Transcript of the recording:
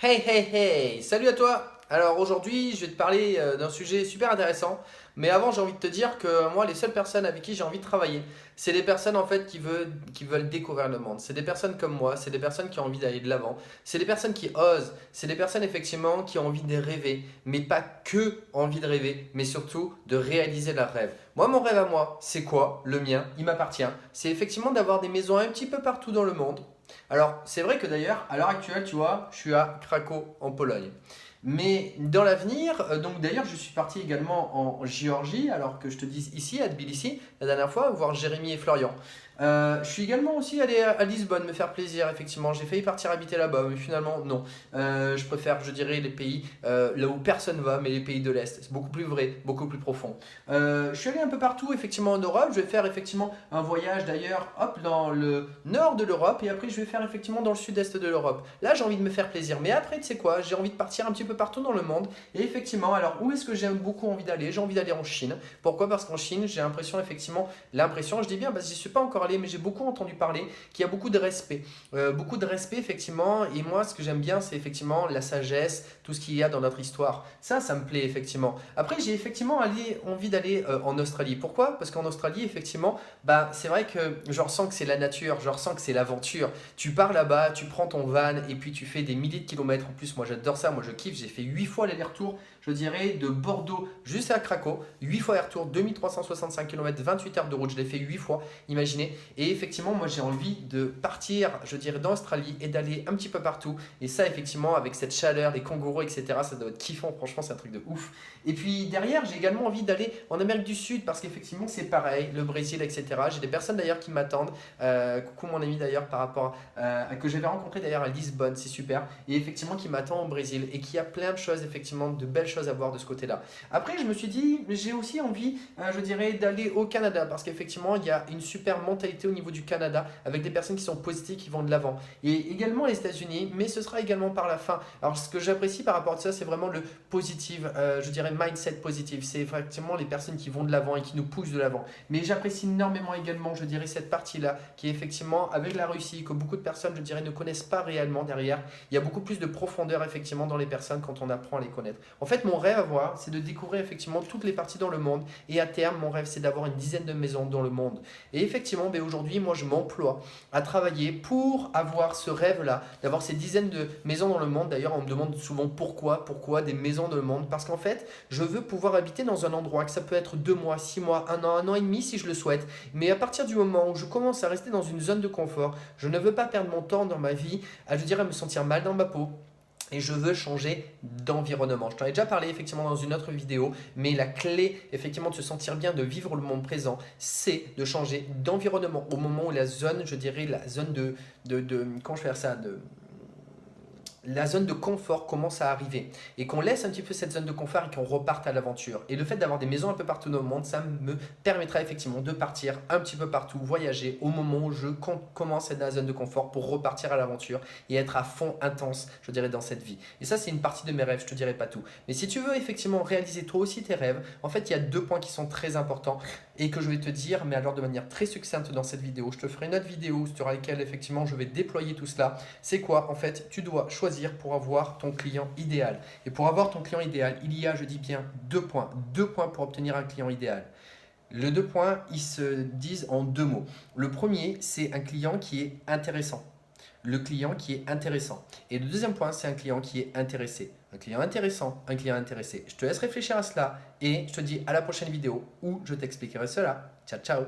Hey hey hey, salut à toi. Alors aujourd'hui, je vais te parler d'un sujet super intéressant. Mais avant, j'ai envie de te dire que moi, les seules personnes avec qui j'ai envie de travailler, c'est des personnes en fait qui veulent découvrir le monde. C'est des personnes comme moi, c'est des personnes qui ont envie d'aller de l'avant. C'est des personnes qui osent. C'est des personnes effectivement qui ont envie de rêver, mais pas que envie de rêver, mais surtout de réaliser leurs rêves. Moi, mon rêve à moi, c'est quoi? Le mien, il m'appartient. C'est effectivement d'avoir des maisons un petit peu partout dans le monde. Alors, c'est vrai que d'ailleurs, à l'heure actuelle, tu vois, je suis à Krakow, en Pologne. Mais dans l'avenir, donc d'ailleurs, je suis parti également en Géorgie, alors que je te dis ici, à Tbilissi, la dernière fois, voir Jérémy et Florian. Je suis également aussi allé à Lisbonne me faire plaisir, effectivement. J'ai failli partir habiter là-bas, mais finalement, non. Je préfère, je dirais, les pays là où personne va, mais les pays de l'Est. C'est beaucoup plus vrai, beaucoup plus profond. Je suis allé un peu partout, effectivement, en Europe. Je vais faire, effectivement, un voyage d'ailleurs, hop, dans le nord de l'Europe, et après, je vais faire, effectivement, dans le sud-est de l'Europe. Là, j'ai envie de me faire plaisir. Mais après, tu sais quoi, j'ai envie de partir un petit peu partout dans le monde. Et effectivement, alors, où est-ce que j'ai beaucoup envie d'aller? J'ai envie d'aller en Chine. Pourquoi? Parce qu'en Chine, j'ai l'impression, effectivement, l'impression, je dis bien, parce que j'y suis pas encore allé, mais j'ai beaucoup entendu parler qu'il y a beaucoup de respect. Beaucoup de respect, effectivement. Et moi, ce que j'aime bien, c'est effectivement la sagesse, tout ce qu'il y a dans notre histoire. Ça me plaît, effectivement. Après, j'ai effectivement envie d'aller en Australie. Pourquoi? Parce qu'en Australie, effectivement, bah, c'est vrai que je ressens que c'est la nature, je ressens que c'est l'aventure. Tu pars là-bas, tu prends ton van et puis tu fais des milliers de kilomètres. En plus, moi, j'adore ça, moi, je kiffe. J'ai fait 8 fois l'aller-retour, je dirais, de Bordeaux jusqu'à Craco. 8 fois aller-retour, 2365 km, 28 heures de route. Je l'ai fait 8 fois, imaginez. Et effectivement, moi j'ai envie de partir, je dirais, dans l'Australie et d'aller un petit peu partout. Et ça, effectivement, avec cette chaleur, les kangourous, etc., ça doit être kiffant. Franchement, c'est un truc de ouf. Et puis derrière, j'ai également envie d'aller en Amérique du Sud parce qu'effectivement, c'est pareil, le Brésil, etc. J'ai des personnes d'ailleurs qui m'attendent. Coucou mon ami d'ailleurs par rapport que j'avais rencontré d'ailleurs à Lisbonne, c'est super. Et effectivement, qui m'attend au Brésil et qui a plein de choses, effectivement, de belles choses à voir de ce côté-là. Après, je me suis dit, j'ai aussi envie, je dirais, d'aller au Canada parce qu'effectivement, il y a une super mentalité au niveau du Canada avec des personnes qui sont positives, qui vont de l'avant. Et également les États-Unis, mais ce sera également par la fin. Alors, ce que j'apprécie par rapport à ça, c'est vraiment le positif, je dirais mindset positif. C'est effectivement les personnes qui vont de l'avant et qui nous poussent de l'avant. Mais j'apprécie énormément également, je dirais, cette partie-là qui est effectivement avec la Russie, que beaucoup de personnes, je dirais, ne connaissent pas réellement derrière. Il y a beaucoup plus de profondeur effectivement dans les personnes quand on apprend à les connaître. En fait, mon rêve à voir, c'est de découvrir effectivement toutes les parties dans le monde. Et à terme, mon rêve, c'est d'avoir une dizaine de maisons dans le monde. Et effectivement, ben aujourd'hui, moi, je m'emploie à travailler pour avoir ce rêve-là, d'avoir ces dizaines de maisons dans le monde. D'ailleurs, on me demande souvent pourquoi des maisons dans le monde. Parce qu'en fait, je veux pouvoir habiter dans un endroit, que ça peut être 2 mois, 6 mois, un an et demi si je le souhaite. Mais à partir du moment où je commence à rester dans une zone de confort, je ne veux pas perdre mon temps dans ma vie à, je dirais, me sentir mal dans ma peau. Et je veux changer d'environnement. Je t'en ai déjà parlé effectivement dans une autre vidéo, mais la clé effectivement de se sentir bien, de vivre le moment présent, c'est de changer d'environnement au moment où la zone, je dirais, la zone comment je vais faire ça, la zone de confort commence à arriver et qu'on laisse un petit peu cette zone de confort et qu'on reparte à l'aventure. Et le fait d'avoir des maisons un peu partout dans le monde, ça me permettra effectivement de partir un petit peu partout, voyager au moment où je commence à être dans la zone de confort pour repartir à l'aventure et être à fond intense, je dirais, dans cette vie. Et ça, c'est une partie de mes rêves, je te dirai pas tout. Mais si tu veux effectivement réaliser toi aussi tes rêves, en fait, il y a 2 points qui sont très importants et que je vais te dire, mais alors de manière très succincte dans cette vidéo. Je te ferai une autre vidéo sur laquelle effectivement je vais déployer tout cela. C'est quoi? En fait, tu dois choisir pour avoir ton client idéal. Et pour avoir ton client idéal, il y a, je dis bien, 2 points. 2 points pour obtenir un client idéal. Les 2 points, ils se disent en 2 mots. Le premier, c'est un client qui est intéressant. Le client qui est intéressant. Et le deuxième point, c'est un client qui est intéressé. Un client intéressant, un client intéressé. Je te laisse réfléchir à cela et je te dis à la prochaine vidéo où je t'expliquerai cela. Ciao, ciao!